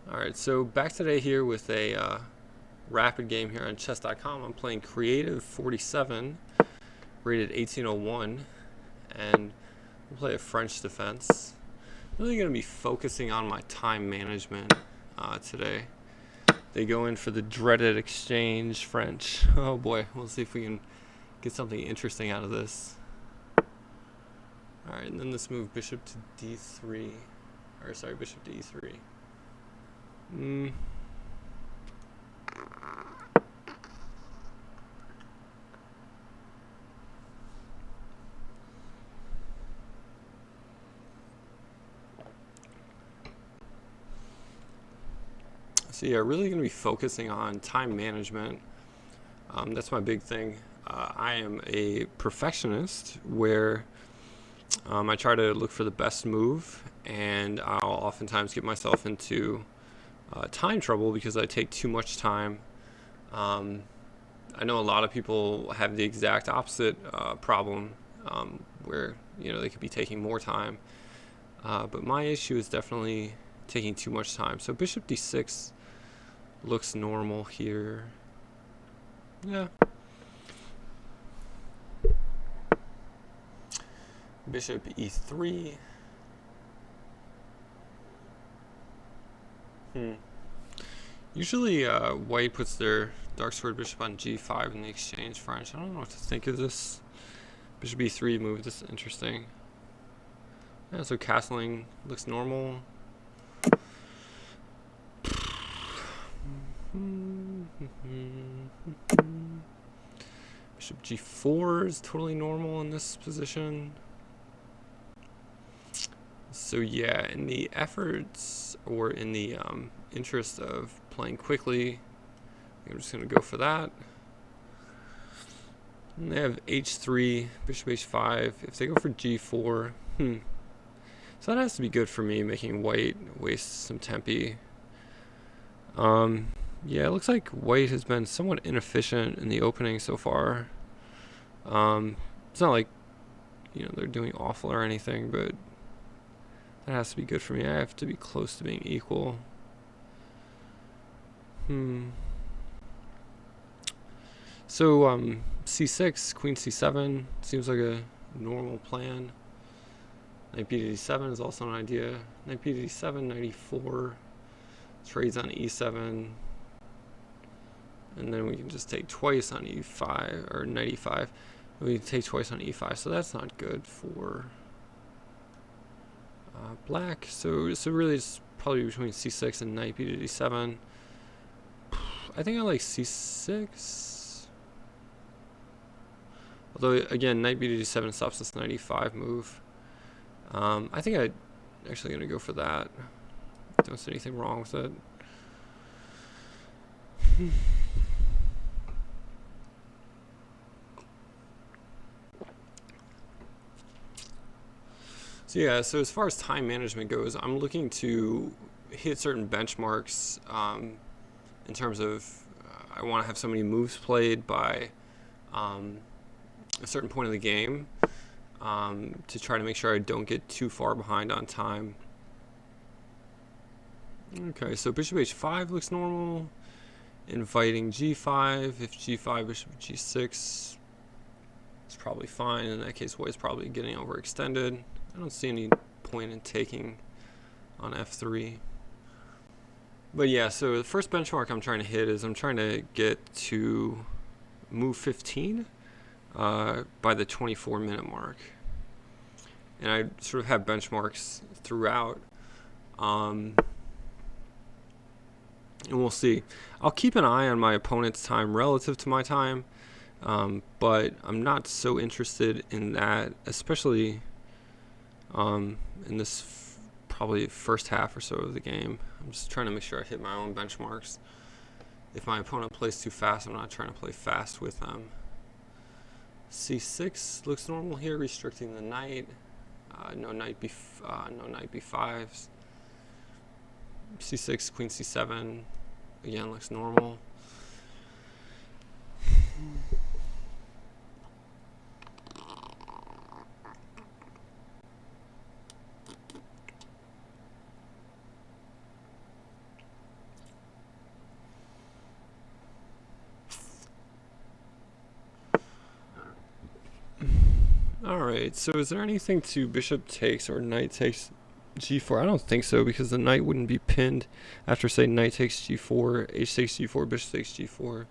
Alright, so back today here with a rapid game here on chess.com. I'm playing Creative 47, rated 1801, and we'll play a French defense. Really going to be focusing on my time management today. They go in for the dreaded exchange French. Oh boy, we'll see if we can get something interesting out of this. Alright, and then this move bishop to d3, or sorry, bishop to e3. So yeah, really going to be focusing on time management. That's my big thing. I am a perfectionist where I try to look for the best move, and I'll oftentimes get myself into time trouble because I take too much time. I know a lot of people have the exact opposite problem, where they could be taking more time. But my issue is definitely taking too much time. So bishop d6 looks normal here. Yeah. Bishop e3. Usually white puts their dark squared bishop on g5 in the exchange French. I don't know what to think of this bishop e3 move. This is interesting. Yeah, so castling looks normal. Bishop g4 is totally normal in this position. So yeah, in the efforts or in the interest of playing quickly, I'm just going to go for that. And they have h3, bishop h5. If they go for g4, so that has to be good for me, making white waste some tempi. Yeah, it looks like white has been somewhat inefficient in the opening so far. It's not like they're doing awful or anything, but that has to be good for me. I have to be close to being equal. So c6, queen c7 seems like a normal plan. Knight b to d7 is also an idea. Knight b to d7, knight e4, trades on e7, and then we can just take twice on e5, or knight e5. We can take twice on e5, so that's not good for black. So really it's probably between c6 and knight b to d7. I think I like c6. Although, again, knight b to d7 stops this knight e5 move. I think I'm actually going to go for that. Don't see anything wrong with it. So yeah, so as far as time management goes, I'm looking to hit certain benchmarks in terms of I want to have so many moves played by a certain point of the game to try to make sure I don't get too far behind on time. Okay, so bishop h5 looks normal. Inviting g5. If g5, bishop g6, it's probably fine. In that case, white's probably getting overextended. I don't see any point in taking on f3. But yeah, so the first benchmark I'm trying to hit is I'm trying to get to move 15 by the 24-minute mark. And I sort of have benchmarks throughout. And we'll see. I'll keep an eye on my opponent's time relative to my time, but I'm not so interested in that, especially in this probably first half or so of the game. I'm just trying to make sure I hit my own benchmarks. If my opponent plays too fast, I'm not trying to play fast with them. c6 looks normal here, restricting the knight. No knight b5s. c6, queen c7, again looks normal. Right. So is there anything to bishop takes or knight takes g4? I don't think so, because the knight wouldn't be pinned after, say, knight takes g4, h takes g4, bishop takes g4.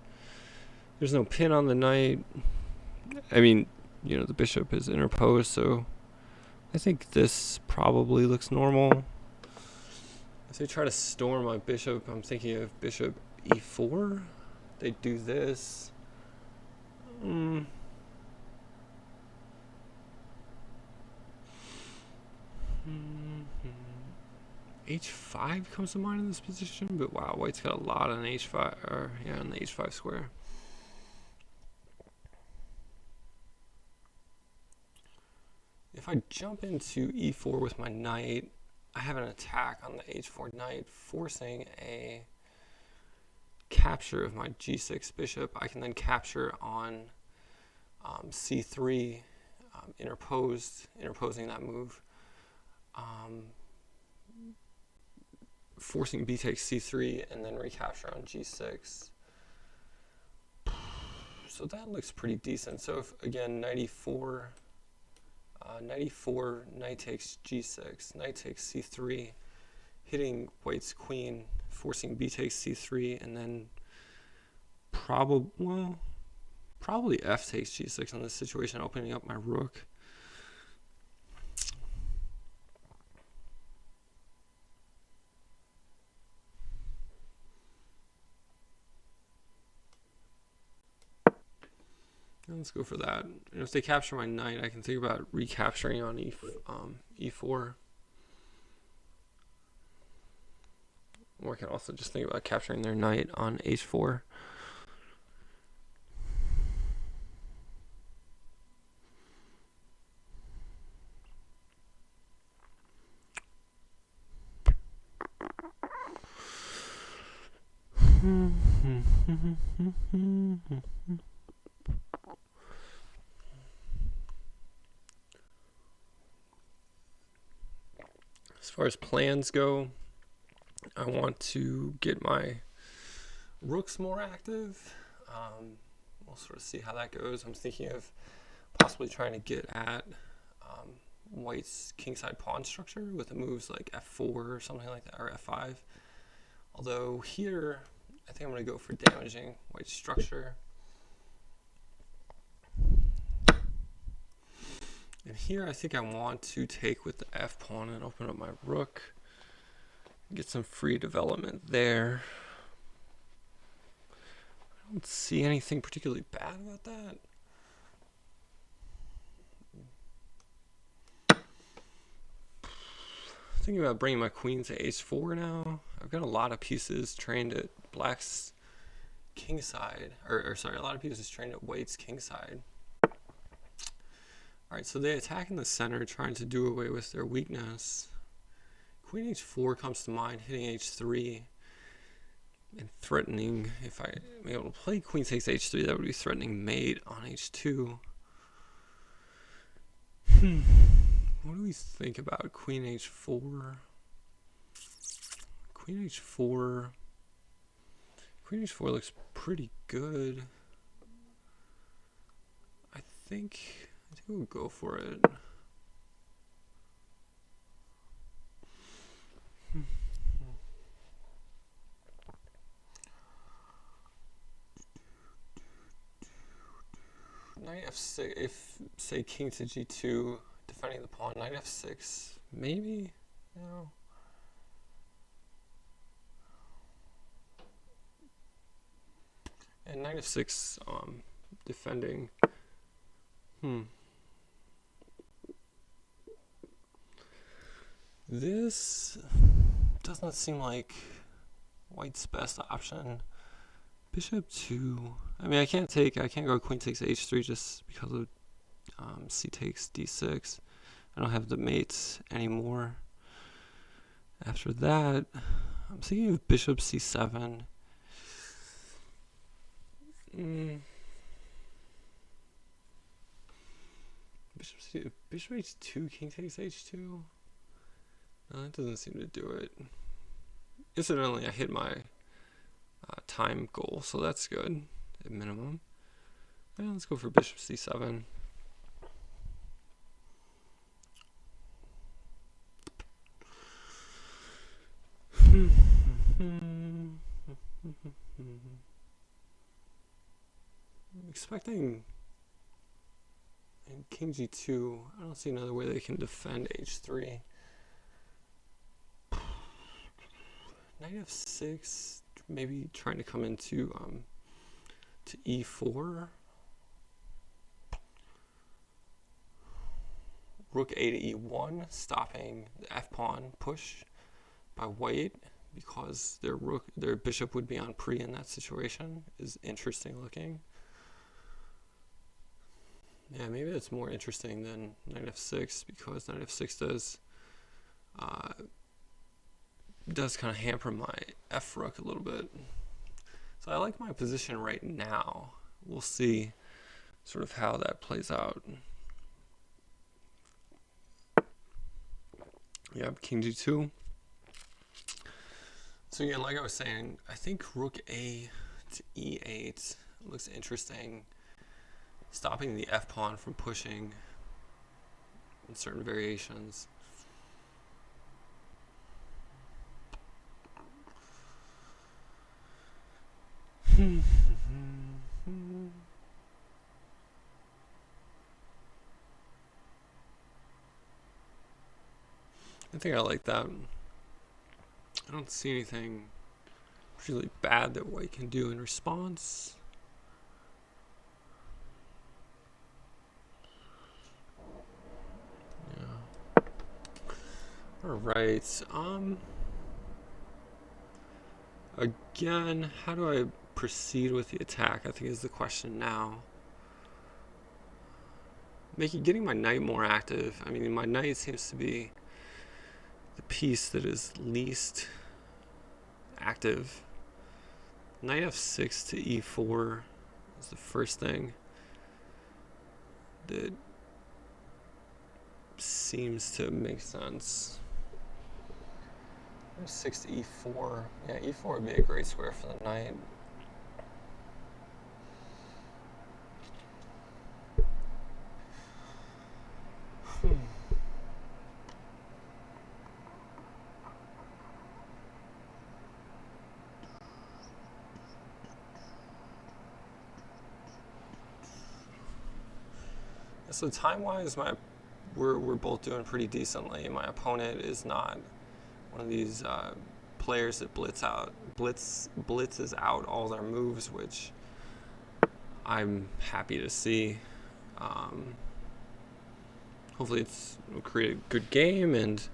There's no pin on the knight. I mean, you know, the bishop is interposed, so I think this probably looks normal. If they try to storm my bishop, I'm thinking of bishop e4. They do this. H5 comes to mind in this position, but wow, white's got a lot on H5, or yeah, on the H5 square. If I jump into E4 with my knight, I have an attack on the H4 knight, forcing a capture of my G6 bishop. I can then capture on C3, interposing that move. Forcing B takes C3 and then recapture on G6. So that looks pretty decent. So if, again, knight E4, knight takes G6, knight takes C3, hitting white's queen, forcing B takes C3, and then probably F takes G6 in this situation, opening up my rook. Let's go for that. And if they capture my knight, I can think about recapturing on E4. Or I can also just think about capturing their knight on H4. As far as plans go, I want to get my rooks more active. We'll sort of see how that goes. I'm thinking of possibly trying to get at white's kingside pawn structure with the moves like F4 or something like that, or F5. Although here, I think I'm going to go for damaging white's structure. And here I think I want to take with the F pawn and open up my rook. Get some free development there. I don't see anything particularly bad about that. Thinking about bringing my queen to H4 now. I've got a lot of pieces trained at black's kingside, or sorry, a lot of pieces trained at white's kingside. Alright, so they attack in the center, trying to do away with their weakness. Queen H4 comes to mind, hitting H3 and threatening. If I am able to play Queen takes H3, that would be threatening mate on H2. What do we think about Queen H4? Queen H4 looks pretty good. I think we'll go for it. Knight F6, if, say, king to G2, defending the pawn, knight F6, maybe? No. And knight F6, defending. This does not seem like white's best option. Bishop 2. I mean, I can't go queen takes H3 just because of C takes D6. I don't have the mates anymore. After that, I'm thinking of bishop C7. Bishop H2, king takes H2. No, that doesn't seem to do it. Incidentally, I hit my time goal, so that's good at minimum. And let's go for bishop C7. Expecting in king g2. I don't see another way they can defend h3. Knight f6, maybe trying to come into to e4. Rook a to e1, stopping the f pawn push by white because their bishop would be on pre in that situation. Is interesting looking. Yeah, maybe that's more interesting than knight f6 because knight f6 does kind of hamper my f rook a little bit. So I like my position right now. We'll see sort of how that plays out. Yeah, king g2. So again, like I was saying, I think rook a to e8 looks interesting. Stopping the f pawn from pushing in certain variations. I think I like that. I don't see anything really bad that white can do in response. Yeah. All right. Again, how do I proceed with the attack? I think is the question now. Getting my knight more active. I mean, my knight seems to be the piece that is least active. Knight f6 to e4 is the first thing that seems to make sense. F6 to e4. Yeah, e4 would be a great square for the knight. So time-wise, we're both doing pretty decently. My opponent is not one of these players that blitzes out all their moves, which I'm happy to see. Hopefully, it'll create a good game. And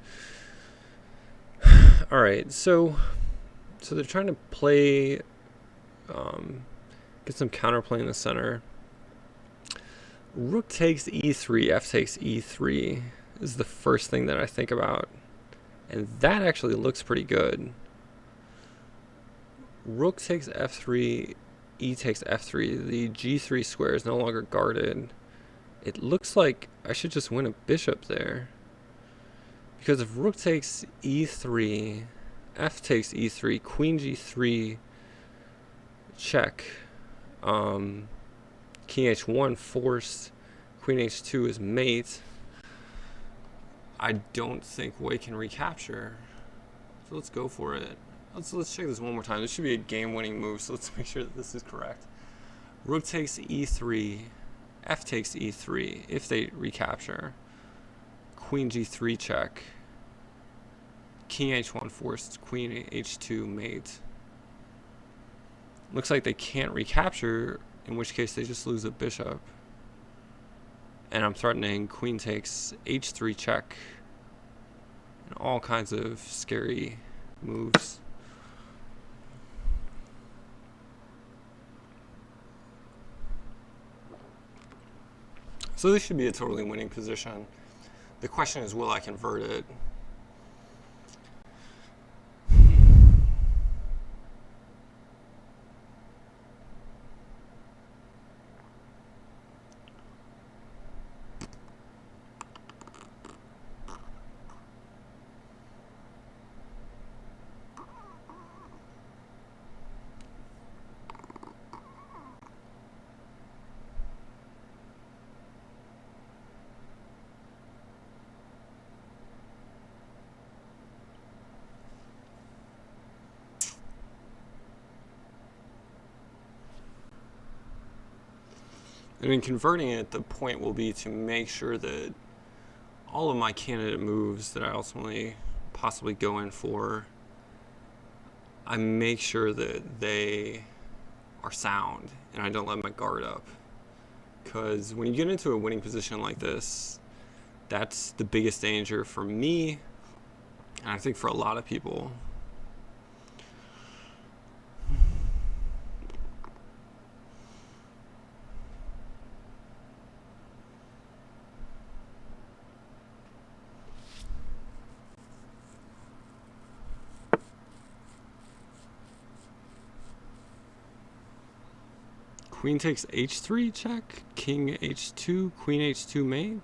all right, so they're trying to play, get some counterplay in the center. Rook takes e3, f takes e3 is the first thing that I think about. And that actually looks pretty good. Rook takes f3, e takes f3. The g3 square is no longer guarded. It looks like I should just win a bishop there. Because if rook takes e3, f takes e3, queen g3, check. King h1 forced, queen h2 is mate. I don't think white can recapture. So let's go for it. Let's check this one more time. This should be a game-winning move, so let's make sure that this is correct. Rook takes e3, f takes e3 if they recapture. Queen g3 check. King h1 forced, queen h2 mate. Looks like they can't recapture, in which case they just lose a bishop. And I'm threatening queen takes h3 check. And all kinds of scary moves. So this should be a totally winning position. The question is, will I convert it? And in converting it, the point will be to make sure that all of my candidate moves that I ultimately possibly go in for, I make sure that they are sound and I don't let my guard up. Because when you get into a winning position like this, that's the biggest danger for me, and I think for a lot of people. Queen takes h3, check. King h2, queen h2 mate.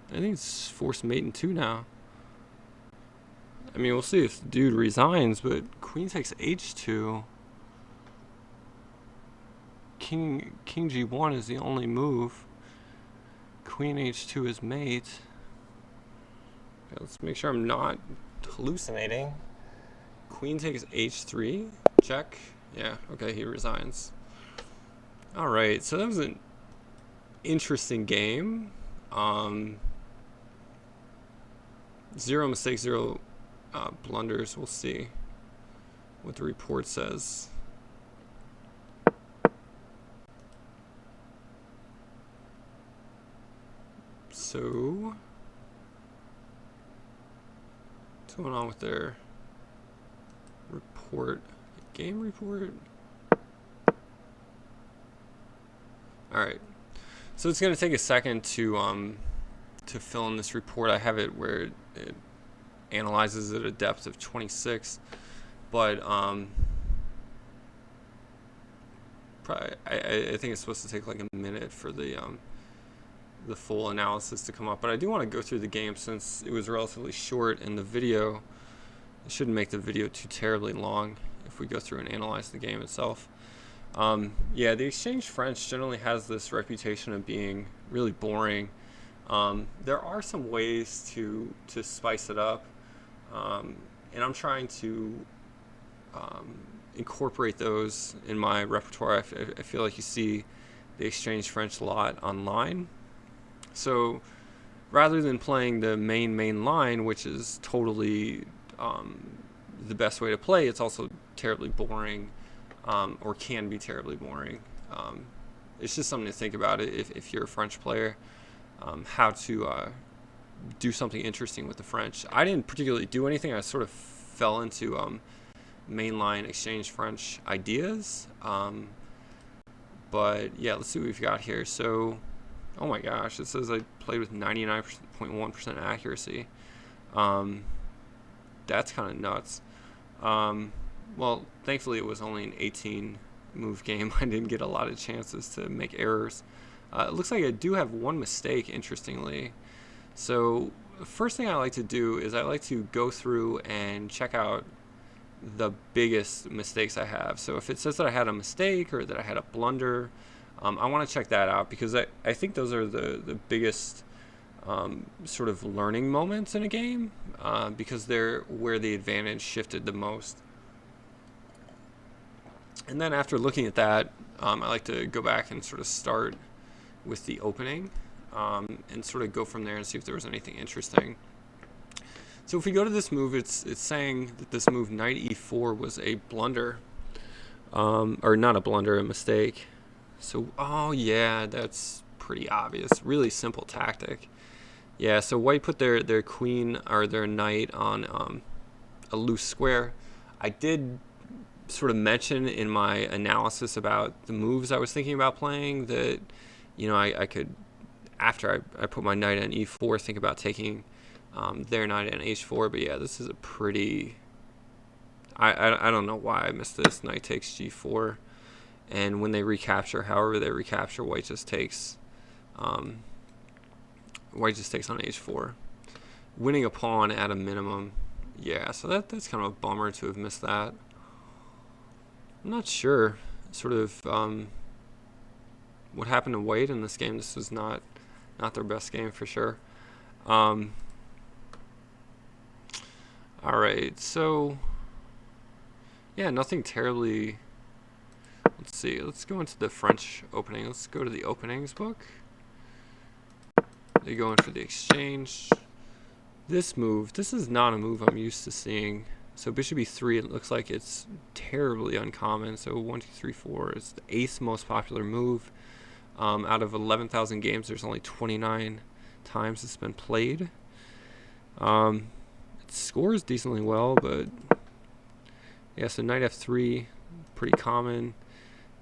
I think it's forced mate in 2 now. I mean, we'll see if the dude resigns, but queen takes h2. King g1 is the only move. Queen h2 is mate. Okay, let's make sure I'm not hallucinating. Queen takes h3, check. Yeah, okay, he resigns. All right, so that was an interesting game. 0 mistakes, 0 blunders. We'll see what the report says. So, what's going on with their report? Game report? All right. So it's going to take a second to fill in this report. I have it where it analyzes it at a depth of 26, but probably, I think it's supposed to take like a minute for the full analysis to come up. But I do want to go through the game since it was relatively short, and the video, it shouldn't make the video too terribly long if we go through and analyze the game itself. Yeah, the Exchange French generally has this reputation of being really boring. There are some ways to spice it up, and I'm trying to incorporate those in my repertoire. I feel like you see the Exchange French a lot online. So rather than playing the main line, which is totally the best way to play, it's also terribly boring. Or can be terribly boring. It's just something to think about if you're a French player, how to do something interesting with the French. I didn't particularly do anything. I sort of fell into mainline Exchange French ideas. But yeah, let's see what we've got here. So, oh my gosh, it says I played with 99.1% accuracy. That's kind of nuts. Well, thankfully it was only an 18 move game. I didn't get a lot of chances to make errors. It looks like I do have one mistake, interestingly. So the first thing I like to do is I like to go through and check out the biggest mistakes I have. So if it says that I had a mistake or that I had a blunder, I want to check that out, because I think those are the biggest sort of learning moments in a game, because they're where the advantage shifted the most. And then after looking at that, I like to go back and sort of start with the opening, and sort of go from there and see if there was anything interesting. So if we go to this move, it's saying that this move knight e4 was a blunder, or not a blunder, a mistake. So, oh yeah, that's pretty obvious. Really simple tactic. Yeah, so white put their queen or their knight on a loose square. I did sort of mention in my analysis about the moves I was thinking about playing that, you know, I could, after I put my knight on e4, think about taking their knight on h4. But yeah, this is a pretty, I don't know why I missed this. Knight takes g4, and when they recapture, however they recapture, white just takes on h4, winning a pawn at a minimum. Yeah, so that's kind of a bummer to have missed that. I'm not sure sort of what happened to white in this game. This was not their best game for sure. All right, so yeah, nothing terribly. Let's let's see. Let's go into the French opening. Let's go to the openings book. They go in for the exchange. This move, this is not a move I'm used to seeing. So bishop e3, it looks like it's terribly uncommon. So 1, 2, 3, 4 is the 8th most popular move. Out of 11,000 games, there's only 29 times it's been played. It scores decently well, but yeah, so knight f3, pretty common.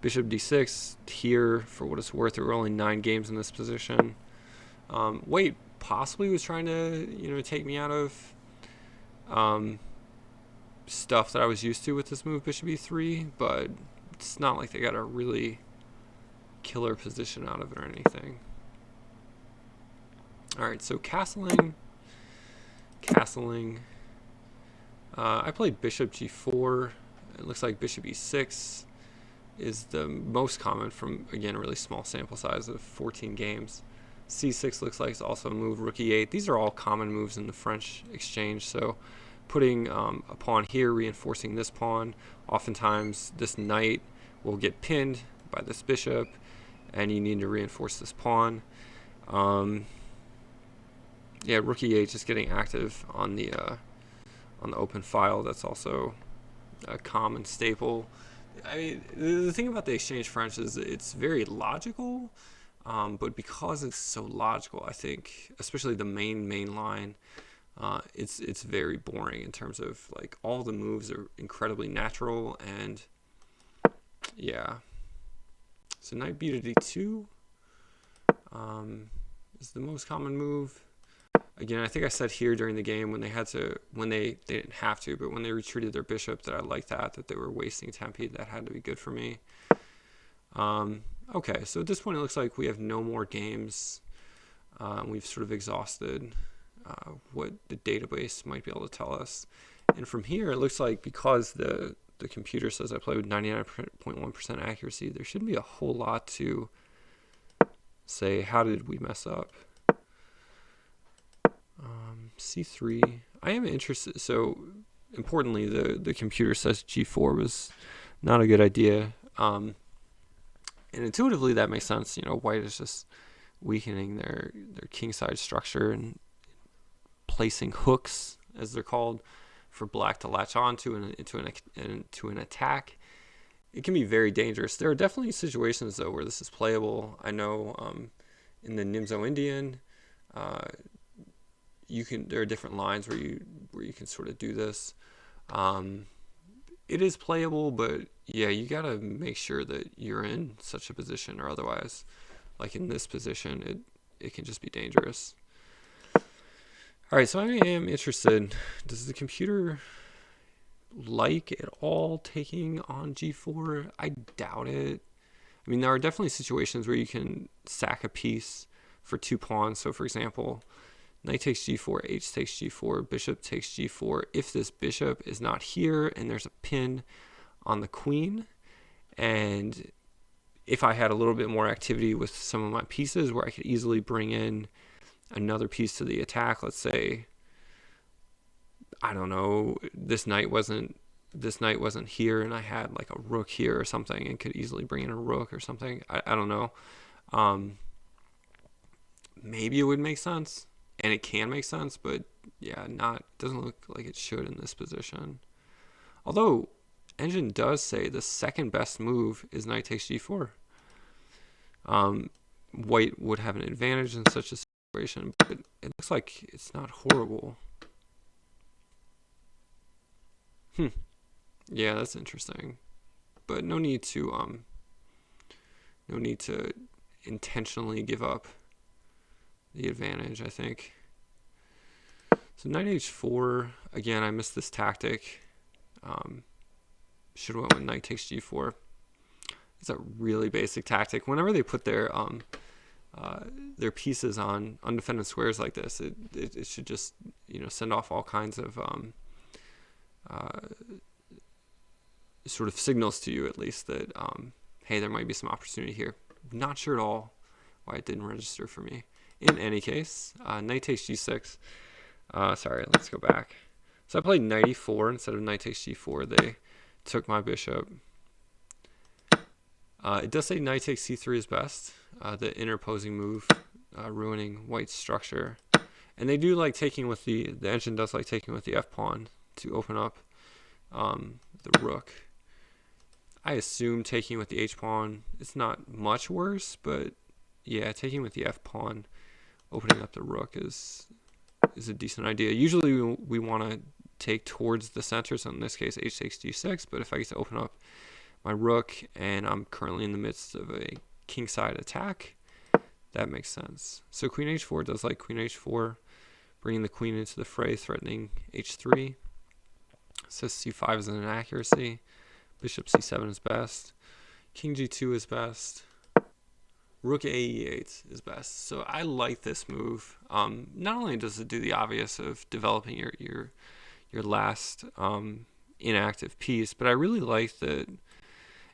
Bishop d6 here, for what it's worth, there were only 9 games in this position. White possibly was trying to, take me out of stuff that I was used to with this move, bishop e3, but it's not like they got a really killer position out of it or anything. All right, so castling. I played bishop g4. It looks like bishop e6 is the most common from, again, a really small sample size of 14 games. c6 looks like it's also a move, rook e8. These are all common moves in the French exchange, so putting a pawn here, reinforcing this pawn. Oftentimes this knight will get pinned by this bishop, and you need to reinforce this pawn. Yeah, rook e8 just getting active on the open file. That's also a common staple. I mean, the thing about the exchange French is it's very logical, but because it's so logical, I think, especially the main line, it's very boring in terms of like all the moves are incredibly natural, and yeah. So knight b to d2 is the most common move. Again, I think I said here during the game when they didn't have to, but when they retreated their bishop, that I liked that they were wasting tempi. That had to be good for me. Okay, so at this point it looks like we have no more games. We've sort of exhausted what the database might be able to tell us. And from here, it looks like because the computer says I play with 99.1% accuracy, there shouldn't be a whole lot to say, how did we mess up? C3. I am interested. So importantly, the computer says g4 was not a good idea. And intuitively that makes sense. White is just weakening their kingside structure and placing hooks, as they're called, for black to latch onto into an attack. It can be very dangerous. There are definitely situations though where this is playable. I know in the Nimzo Indian, there are different lines where you can sort of do this. It is playable, but yeah, you gotta make sure that you're in such a position, or otherwise, like in this position, it can just be dangerous. All right, so I am interested. Does the computer like at all taking on g4? I doubt it. I mean, there are definitely situations where you can sack a piece for 2 pawns. So for example, knight takes g4, h takes g4, bishop takes g4. If this bishop is not here and there's a pin on the queen, and if I had a little bit more activity with some of my pieces where I could easily bring in another piece to the attack, let's say, I don't know, this knight wasn't here and I had like a rook here or something and could easily bring in a rook or something. I don't know. Maybe it would make sense. And it can make sense, but yeah, doesn't look like it should in this position. Although Engine does say the second best move is knight takes g4. White would have an advantage in such a situation, but it looks like it's not horrible. Yeah, that's interesting, but no need to intentionally give up the advantage, I think. So knight h4, again, I missed this tactic. Should have went with knight takes g4. It's a really basic tactic. Whenever they put their pieces on undefended squares like this, it should just send off all kinds of sort of signals to you, at least, that hey, there might be some opportunity here. Not sure at all why it didn't register for me. In any case, knight takes g6. Sorry, let's go back. So I played knight e4 instead of knight takes g4. They took my bishop. It does say knight takes c3 is best, the interposing move, ruining white's structure. And they do like taking with the engine does like taking with the f pawn to open up the rook. I assume taking with the h pawn is not much worse, but yeah, taking with the f pawn, opening up the rook is a decent idea. Usually we want to take towards the center, so in this case h takes g6, but if I get to open up my rook and I'm currently in the midst of a kingside attack, that makes sense. So queen h4 does like queen h4, bringing the queen into the fray, threatening h3. Says c5 is an inaccuracy. Bishop c7 is best. King g2 is best. Rook a e8 is best. So I like this move. Not only does it do the obvious of developing your last inactive piece, but I really like that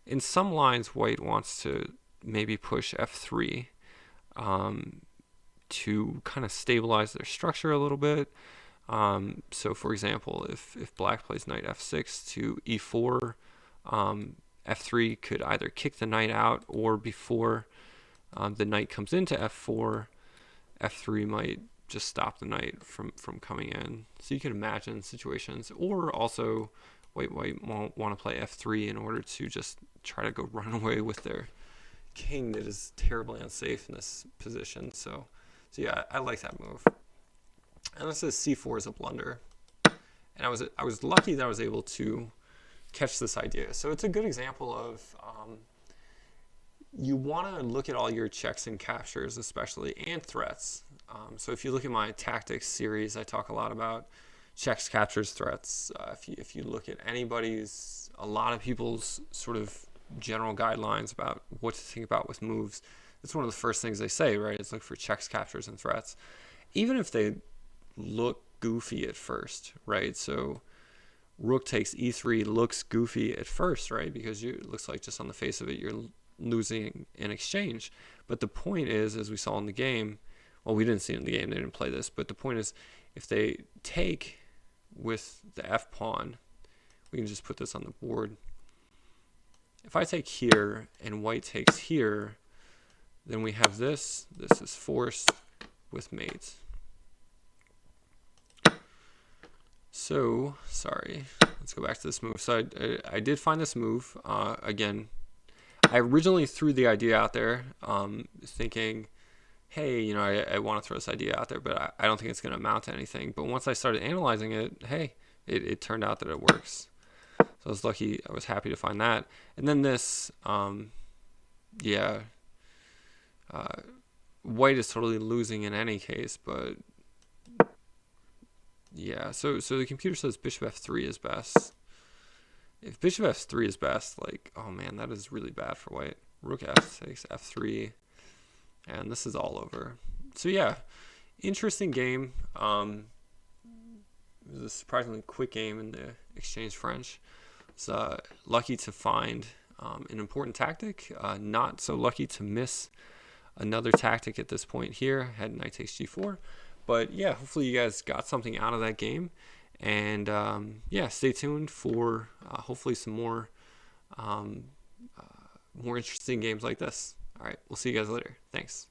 in some lines white wants to maybe push f3 to kind of stabilize their structure a little bit. So for example, if black plays knight f6 to e4, f3 could either kick the knight out, or before the knight comes into f4, f3 might just stop the knight from coming in. So you can imagine situations, or also white won't want to play f3 in order to just try to go run away with their king that is terribly unsafe in this position. So yeah, I like that move. And this is c4 is a blunder. And I was lucky that I was able to catch this idea. So it's a good example of you want to look at all your checks and captures, especially, and threats. So if you look at my tactics series, I talk a lot about checks, captures, threats. If you look at a lot of people's sort of general guidelines about what to think about with moves, it's one of the first things they say, right? Is look for checks, captures, and threats. Even if they look goofy at first, right? So rook takes e3 looks goofy at first, right? Because it looks like just on the face of it, you're losing an exchange. But the point is, as we saw in the game, well, we didn't see it in the game, they didn't play this, but the point is, if they take with the f pawn, we can just put this on the board. If I take here and white takes here, then we have this. This is forced with mate. So, sorry, let's go back to this move. So I did find this move. Again, I originally threw the idea out there thinking, hey, you know, I want to throw this idea out there, but I don't think it's going to amount to anything. But once I started analyzing it, hey, it turned out that it works. So I was lucky. I was happy to find that. And then this, white is totally losing in any case, but yeah, so the computer says bishop f3 is best. If bishop f3 is best, like, oh man, that is really bad for white. Rook f takes f3, and this is all over. So yeah, interesting game. It was a surprisingly quick game in the Exchange French. So lucky to find an important tactic. Not so lucky to miss another tactic at this point here. Had knight takes g4. But yeah, hopefully you guys got something out of that game. And yeah, stay tuned for hopefully some more interesting games like this. All right, we'll see you guys later. Thanks.